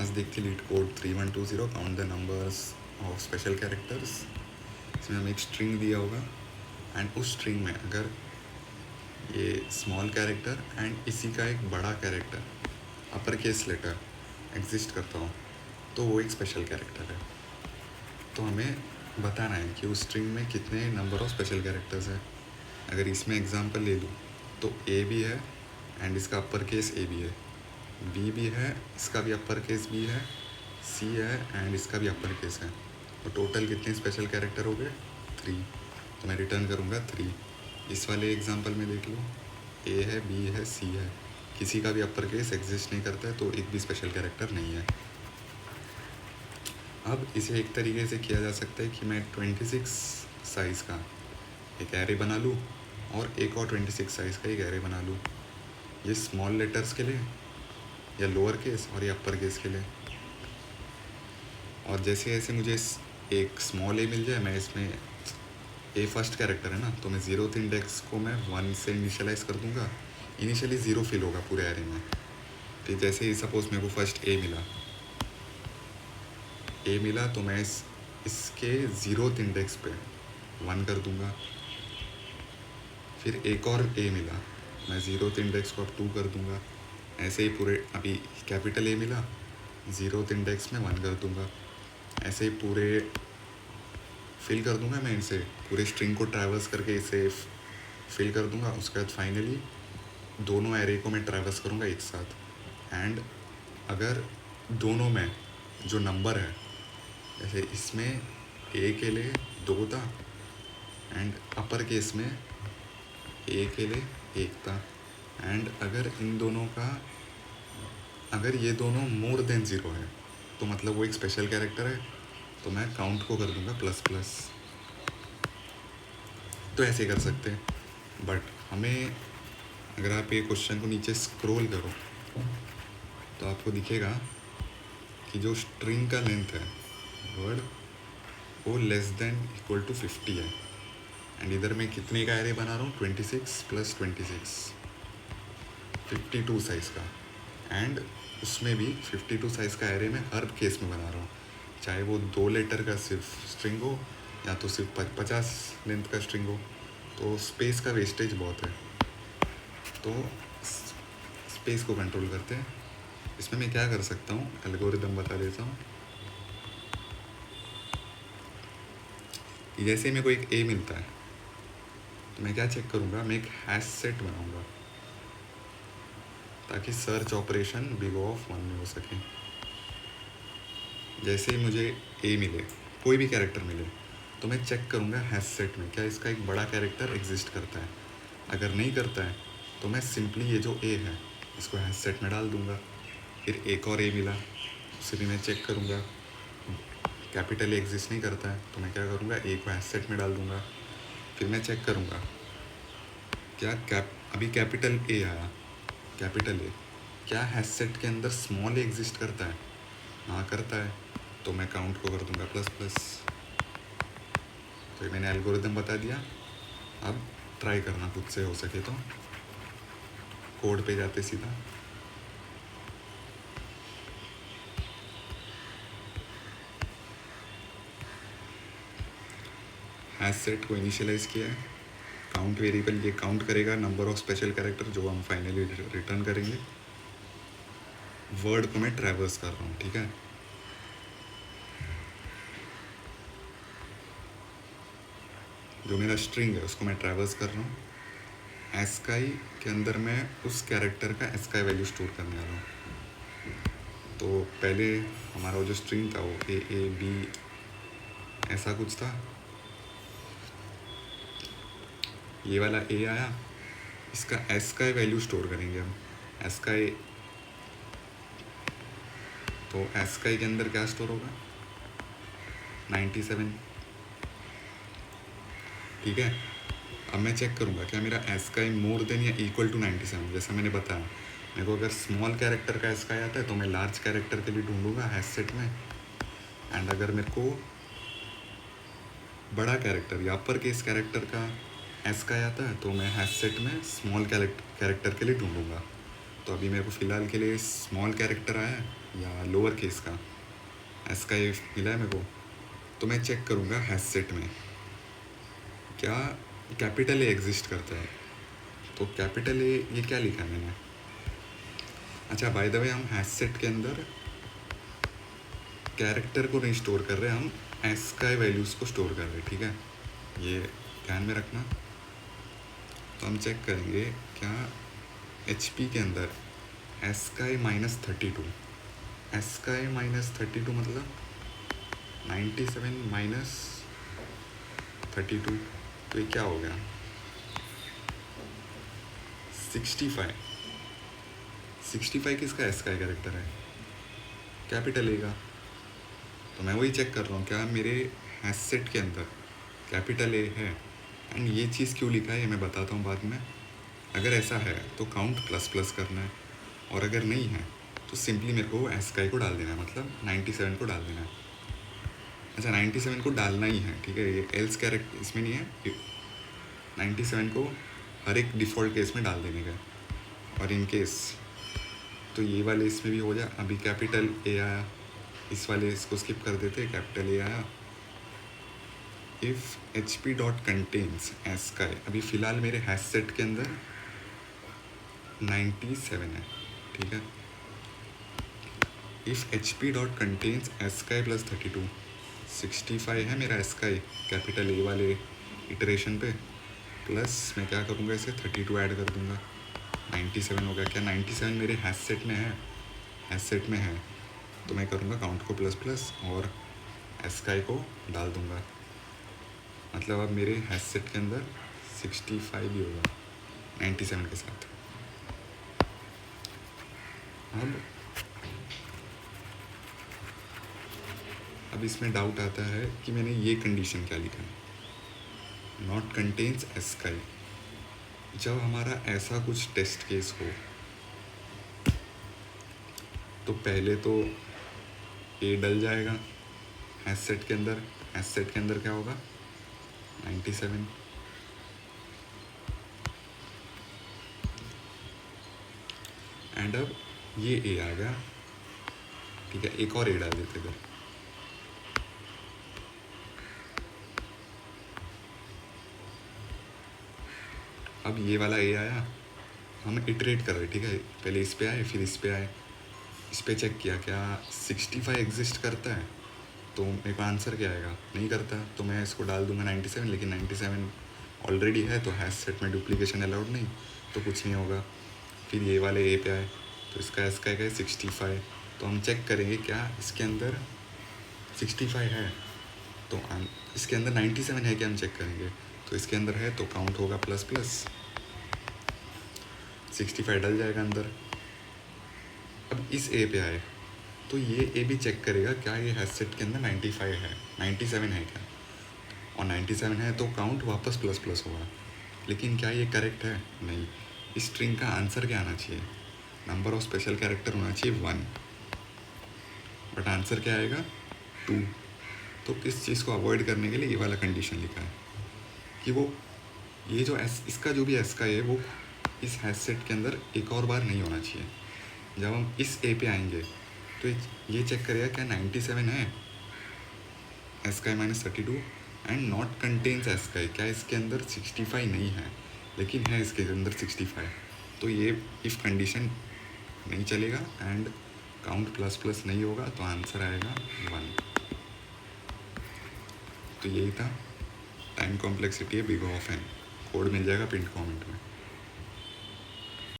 आज देखते leet code 3120 count the numbers of special characters. इसमें हमें एक स्ट्रिंग दिया होगा एंड उस स्ट्रिंग में अगर ये स्मॉल कैरेक्टर एंड इसी का एक बड़ा character upper case letter exist करता हो तो वो एक स्पेशल कैरेक्टर है। तो हमें बताना है कि उस स्ट्रिंग में कितने नंबर ऑफ स्पेशल कैरेक्टर्स है। अगर इसमें एग्जांपल ले लूँ तो ए भी है एंड इसका अपर केस ए भी है, बी भी है, इसका भी अपर केस बी है, सी है एंड इसका भी अपर केस है। तो टोटल कितने स्पेशल कैरेक्टर हो गए? 3। तो मैं रिटर्न करूँगा 3। इस वाले एग्जांपल में देख लो, ए है, बी है, सी है, किसी का भी अपर केस एग्जिस्ट नहीं करता है तो एक भी स्पेशल कैरेक्टर नहीं है। अब इसे एक तरीके से किया जा सकता है कि मैं 26 साइज़ का एक एरे बना लूँ और एक और 26 साइज़ का एक एरे बना लूँ। ये स्मॉल लेटर्स के लिए या लोअर केस और ये अपर केस के लिए। और जैसे जैसे मुझे एक स्मॉल ए मिल जाए, मैं इसमें ए फर्स्ट कैरेक्टर है ना, तो मैं 0th इंडेक्स को मैं 1 से इनिशियलाइज़ कर दूँगा। इनिशियली 0 फिल होगा पूरे एरे में। फिर जैसे ही सपोज़ मेरे को फर्स्ट ए मिला तो मैं इसके 0th इंडेक्स पे 1 कर दूँगा। फिर एक और ए मिला, मैं 0th इंडेक्स को अब 2 कर दूँगा। ऐसे ही पूरे, अभी कैपिटल ए मिला, 0th इंडेक्स में 1 कर दूँगा। ऐसे ही पूरे फिल कर दूँगा मैं इनसे, पूरे स्ट्रिंग को ट्रैवर्स करके इसे फिल कर दूँगा। उसके बाद फाइनली दोनों एरे को मैं ट्रैवर्स करूँगा एक साथ। एंड अगर दोनों में जो नंबर है, जैसे इसमें ए के लिए 2 था एंड अपर केस में ए के लिए 1 था, एंड अगर इन दोनों का, अगर ये दोनों मोर देन 0 है तो मतलब वो एक स्पेशल कैरेक्टर है। तो मैं काउंट को कर दूंगा ++। तो ऐसे कर सकते हैं। बट हमें, अगर आप ये क्वेश्चन को नीचे स्क्रॉल करो तो आपको दिखेगा कि जो स्ट्रिंग का लेंथ है वर्ड, वो < 50 है। एंड इधर मैं कितने का एरे बना रहा हूँ? 26 + 26, 52 साइज़ का। एंड उसमें भी 52 साइज़ का एरे मैं हर केस में बना रहा हूँ, चाहे वो 2 लेटर का सिर्फ स्ट्रिंग हो या तो सिर्फ 50 लेंथ का स्ट्रिंग हो। तो स्पेस का वेस्टेज बहुत है, तो स्पेस को कंट्रोल करते हैं। इसमें मैं क्या कर सकता हूँ, एल्गोरिदम बता देता हूँ। जैसे मेरे को एक ए मिलता है तो मैं क्या चेक करूँगा, मैं एक हैश सेट बनाऊँगा ताकि सर्च ऑपरेशन बिग ऑफ 1 में हो सके। जैसे ही मुझे ए मिले, कोई भी कैरेक्टर मिले, तो मैं चेक करूँगा हैश सेट में क्या इसका एक बड़ा कैरेक्टर एग्जिस्ट करता है। अगर नहीं करता है तो मैं सिंपली ये जो ए है इसको हैश सेट में डाल दूँगा। फिर एक और ए मिला, उसे भी मैं चेक करूँगा, कैपिटल ए एग्जिस्ट नहीं करता है तो मैं क्या करूँगा, ए को हैश सेट में डाल दूँगा। फिर मैं चेक करूँगा क्या अभी कैपिटल ए आया, कैपिटल ए क्या हैश सेट के अंदर स्मॉल ए एग्जिस्ट करता है? हाँ करता है, तो मैं काउंट को कर दूंगा ++। तो मैंने एल्गोरिदम बता दिया। अब ट्राई करना खुद से, हो सके तो कोड पे जाते सीधा। हैश सेट को इनिशियलाइज किया है, काउंट वेरिएबल ये काउंट करेगा नंबर ऑफ स्पेशल कैरेक्टर जो हम फाइनली रिटर्न करेंगे। वर्ड को मैं ट्रैवर्स कर रहा हूँ, ठीक है। जो मेरा स्ट्रिंग है उसको मैं ट्रैवर्स कर रहा हूँ। एस्काई के अंदर मैं उस कैरेक्टर का एस्काई वैल्यू स्टोर करने वाला हूँ। तो पहले हमारा वो जो स्ट्रिंग था वो A B ऐसा कुछ था, ये वाला ए आया, इसका एस्काई वैल्यू स्टोर करेंगे हम। एस्काई, तो एस्काई के अंदर क्या स्टोर होगा? 97, ठीक है। अब मैं चेक करूँगा क्या मेरा एस्काई मोर देन या इक्वल टू 97। जैसा मैंने बताया, मेरे को अगर स्मॉल कैरेक्टर का एस्काई आता है तो मैं लार्ज कैरेक्टर के लिए ढूंढूंगा हैश सेट में। एंड अगर मेरे को बड़ा कैरेक्टर या अपर केस कैरेक्टर का एस्काई आता है तो मैं हैश सेट में स्मॉल कैरेक्टर के लिए ढूंढूंगा। तो अभी मेरे को फ़िलहाल के लिए स्मॉल कैरेक्टर आया है या लोअर केस का एस का ए मिला है मेरे को, तो मैं चेक करूँगा हैश सेट में क्या कैपिटल ए एग्जिस्ट करता है। तो कैपिटल ए ये क्या लिखा है मैंने, अच्छा बाय द वे हम हैश सेट के अंदर कैरेक्टर को नहीं स्टोर कर रहे, हम एस का वैल्यूज़ को स्टोर कर रहे, ठीक है, ये ध्यान में रखना। तो हम चेक करेंगे क्या एच पी के अंदर एस का -32, एस का -32 मतलब 97 -32, तो ये क्या हो गया 65। 65 किसका एस का कैरेक्टर है, कैपिटल ए का। तो मैं वही चेक कर रहा हूँ क्या मेरे हैश सेट के अंदर कैपिटल ए है, एंड ये चीज़ क्यों लिखा है ये मैं बताता हूँ बाद में। अगर ऐसा है तो काउंट प्लस प्लस करना है, और अगर नहीं है तो सिंपली मेरे को एस का को डाल देना है, मतलब 97 को डाल देना है। अच्छा 97 को डालना ही है, ठीक है, ये एल्स कैरेक्टर इसमें नहीं है, 97 को हर एक डिफ़ॉल्ट केस में डाल देने का। और इन केस तो ये वाले इसमें भी हो जाए, अभी कैपिटल ए आया, इस वाले इसको स्किप कर देते, कैपिटल ए आया। If H P dot contains S का अभी फ़िलहाल मेरे हैश सेट के अंदर 97 है, ठीक है। If H P dot contains S का प्लस 32, 65 है मेरा एस का कैपिटल ए वाले इटरेशन पे, प्लस मैं क्या करूँगा इसे 32 ऐड कर दूँगा, 97 हो गया। क्या 97 मेरे हैश सेट में है, हैश सेट में है, तो मैं करूँगा काउंट को प्लस प्लस और एस का को डाल दूँगा, मतलब अब मेरे हैश सेट के अंदर 65 भी होगा 97 के साथ। अब इसमें डाउट आता है कि मैंने ये कंडीशन क्या लिखा है, नॉट कंटेन्स एस का। जब हमारा ऐसा कुछ टेस्ट केस हो तो पहले तो ए डल जाएगा हैश सेट के अंदर, हैश सेट के अंदर क्या होगा 97, एंड अब ये ए आ गया, ठीक है, एक और ए डाल देते थे। अब ये वाला ए आया, हम इटरेट कर रहे, ठीक है, पहले इस पे आए फिर इस पे आए, इस पे चेक किया क्या 65 एग्जिस्ट करता है, तो मेरे को आंसर क्या आएगा, नहीं करता, तो मैं इसको डाल दूंगा 97, लेकिन 97 ऑलरेडी है तो हैश सेट में डुप्लीकेशन अलाउड नहीं, तो कुछ नहीं होगा। फिर ये वाले ए पे आए तो इसका क्या है 65, तो हम चेक करेंगे क्या इसके अंदर 65 है, तो इसके अंदर 97 है क्या, हम चेक करेंगे, तो इसके अंदर है तो काउंट होगा प्लस प्लस, 65 डल जाएगा अंदर। अब इस ए पे आए तो ये ए भी चेक करेगा क्या ये हैश सेट के अंदर 95 है, 97 है क्या, और 97 है तो काउंट वापस प्लस प्लस होगा। लेकिन क्या ये करेक्ट है, नहीं, इस स्ट्रिंग का आंसर क्या आना चाहिए, नंबर ऑफ स्पेशल कैरेक्टर होना चाहिए 1, बट आंसर क्या आएगा 2। तो इस चीज़ को अवॉइड करने के लिए ये वाला कंडीशन लिखा है कि वो ये जो एस इसका जो भी एस का है वो इस हैश सेट के अंदर एक और बार नहीं होना चाहिए। जब हम इस ए पे आएंगे तो ये चेक करेगा क्या 97 है एस का -32 एंड नॉट कंटेन्स एस का, क्या इसके अंदर 65 नहीं है, लेकिन है इसके अंदर 65, तो ये इफ़ कंडीशन नहीं चलेगा एंड काउंट प्लस प्लस नहीं होगा, तो आंसर आएगा 1। तो यही था टाइम कॉम्प्लेक्सिटी है बिग ऑफ एन, कोड मिल जाएगा पिन कमेंट में।